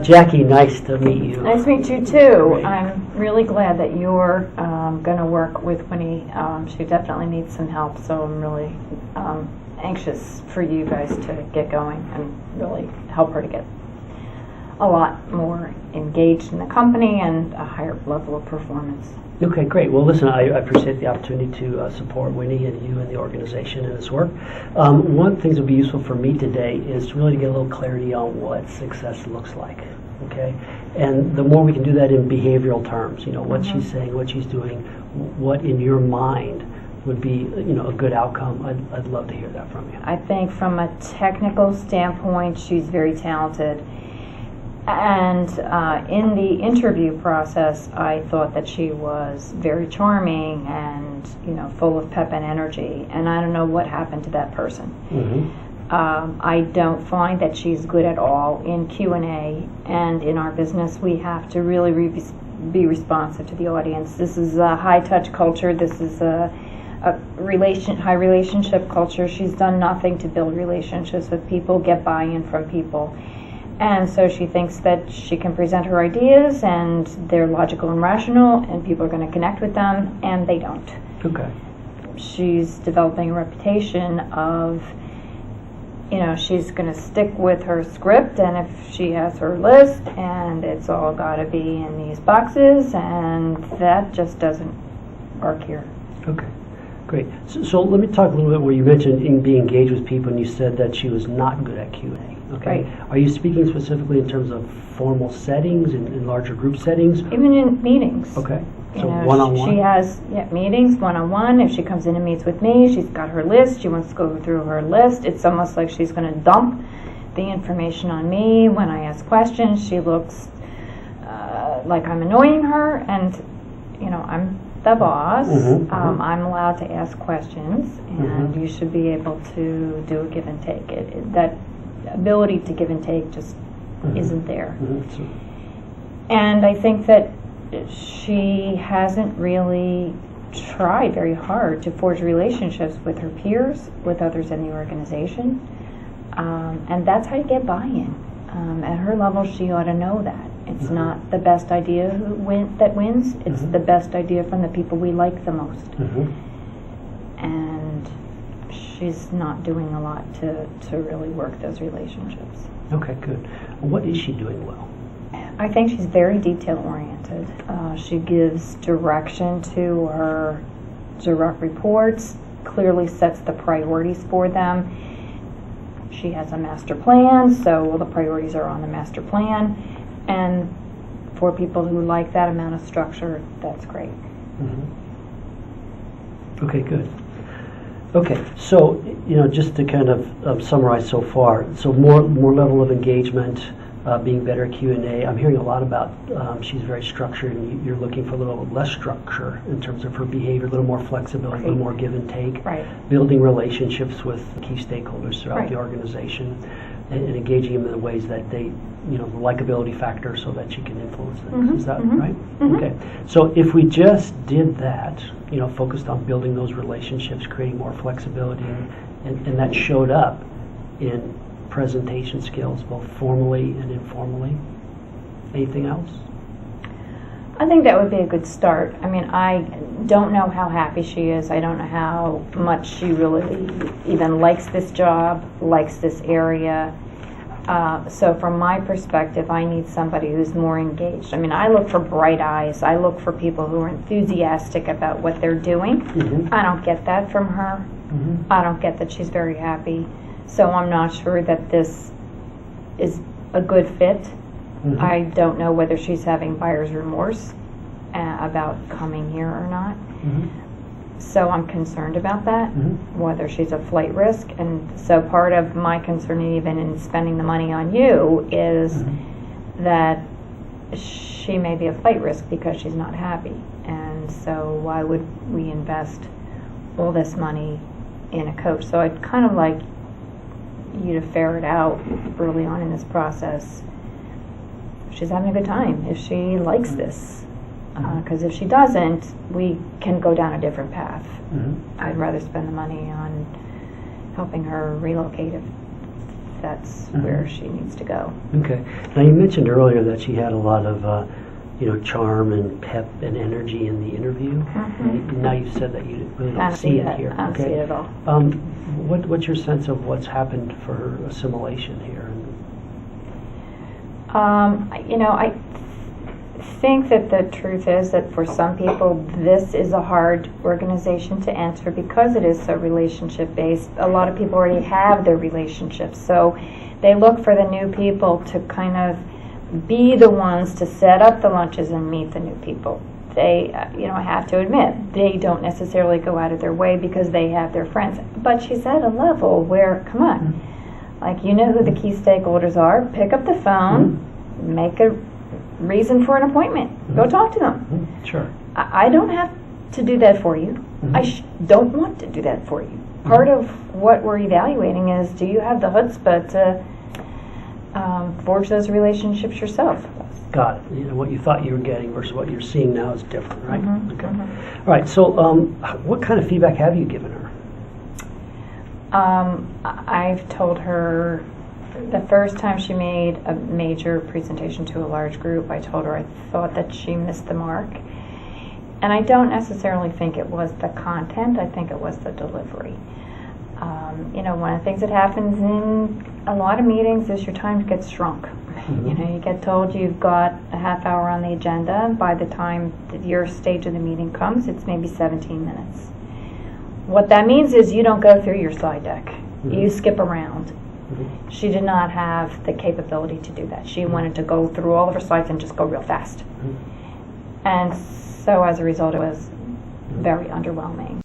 Jackie, nice to meet you. Nice to meet you too. I'm really glad that you're going to work with Winnie. She definitely needs some help, so I'm really anxious for you guys to get going and really help her to get a lot more engaged in the company and a higher level of performance. Okay, great. Well, listen, I appreciate the opportunity to support Winnie and you and the organization in this work. One of the things that would be useful for me today is really to get a little clarity on what success looks like, okay? And the more we can do that in behavioral terms, you know, what she's saying, what she's doing, what in your mind would be, you know, a good outcome, I'd love to hear that from you. I think from a technical standpoint, she's very talented. And in the interview process, I thought that she was very charming and, you know, full of pep and energy. And I don't know what happened to that person. I don't find that she's good at all in Q&A. And in our business, we have to really be responsive to the audience. This is a high-touch culture. This is a high relationship culture. She's done nothing to build relationships with people, get buy-in from people. And so she thinks that she can present her ideas and they're logical and rational and people are going to connect with them, and they don't. Okay. She's developing a reputation of, you know, she's going to stick with her script, and if she has her list and it's all got to be in these boxes, and that just doesn't work here. Okay. Great. So let me talk a little bit where you mentioned being engaged with people and you said that she was not good at Q&A. Okay. Right. Are you speaking specifically in terms of formal settings, in larger group settings? Even in meetings. Okay. You So know, one-on-one? She has meetings one-on-one. If she comes in and meets with me, she's got her list. She wants to go through her list. It's almost like she's going to dump the information on me. When I ask questions, she looks like I'm annoying her, and, you know, I'm the boss. I'm allowed to ask questions, and you should be able to do a give and take. That ability to give and take just isn't there. And I think that she hasn't really tried very hard to forge relationships with her peers, with others in the organization, and that's how you get buy-in. At her level, she ought to know that. It's not the best idea that wins. It's the best idea from the people we like the most. And she's not doing a lot to really work those relationships. Okay, good. What is she doing well? I think she's very detail-oriented. She gives direction to her direct reports, clearly sets the priorities for them. She has a master plan, so the priorities are on the master plan. And for people who like that amount of structure, that's great. Okay, good. Okay, so, you know, just to kind of summarize so far, so more level of engagement, being better at Q&A. I'm hearing a lot about she's very structured, and you're looking for a little less structure in terms of her behavior, a little more flexibility, a little more give and take, building relationships with key stakeholders throughout the organization, and engaging them in the ways that they, you know, the likability factor so that she can influence things. Is that right? Okay. So if we just did that, you know, focused on building those relationships, creating more flexibility, and that showed up in presentation skills, both formally and informally. Anything else? I think that would be a good start. I mean, I don't know how happy she is. I don't know how much she really even likes this job, likes this area. So from my perspective, I need somebody who's more engaged. I mean, I look for bright eyes. I look for people who are enthusiastic about what they're doing. I don't get that from her. I don't get that she's very happy. So I'm not sure that this is a good fit. I don't know whether she's having buyer's remorse about coming here or not. So I'm concerned about that, whether she's a flight risk. And so part of my concern, even in spending the money on you, is that she may be a flight risk because she's not happy. And so why would we invest all this money in a coach? So I'd kind of like you to ferret out early on in this process if she's having a good time, if she likes this. Because if she doesn't, we can go down a different path. I'd rather spend the money on helping her relocate if that's where she needs to go. Okay. Now, you mentioned earlier that she had a lot of, charm and pep and energy in the interview. And now you've said that you really don't see it here. I don't see it at all. What's your sense of what's happened for her assimilation here? I think that the truth is that for some people this is a hard organization to enter because it is so relationship based. A lot of people already have their relationships, so they look for the new people to kind of be the ones to set up the lunches and meet the new people. They, I have to admit, they don't necessarily go out of their way because they have their friends. But she's at a level where, come on, like, you know who the key stakeholders are. Pick up the phone, make a reason for an appointment. Go talk to them. Sure. I don't have to do that for you. I don't want to do that for you. Part of what we're evaluating is, do you have the chutzpah to forge those relationships yourself? Got it. What you thought you were getting versus what you're seeing now is different, right? Okay. All right. So, what kind of feedback have you given her? I've told her the first time she made a major presentation to a large group, I told her I thought that she missed the mark. And I don't necessarily think it was the content, I think it was the delivery. One of the things that happens in a lot of meetings is your time gets shrunk. You get told you've got a half hour on the agenda, and by the time your stage of the meeting comes, it's maybe 17 minutes. What that means is you don't go through your slide deck. You skip around. She did not have the capability to do that. She wanted to go through all of her slides and just go real fast. And so as a result, it was very underwhelming.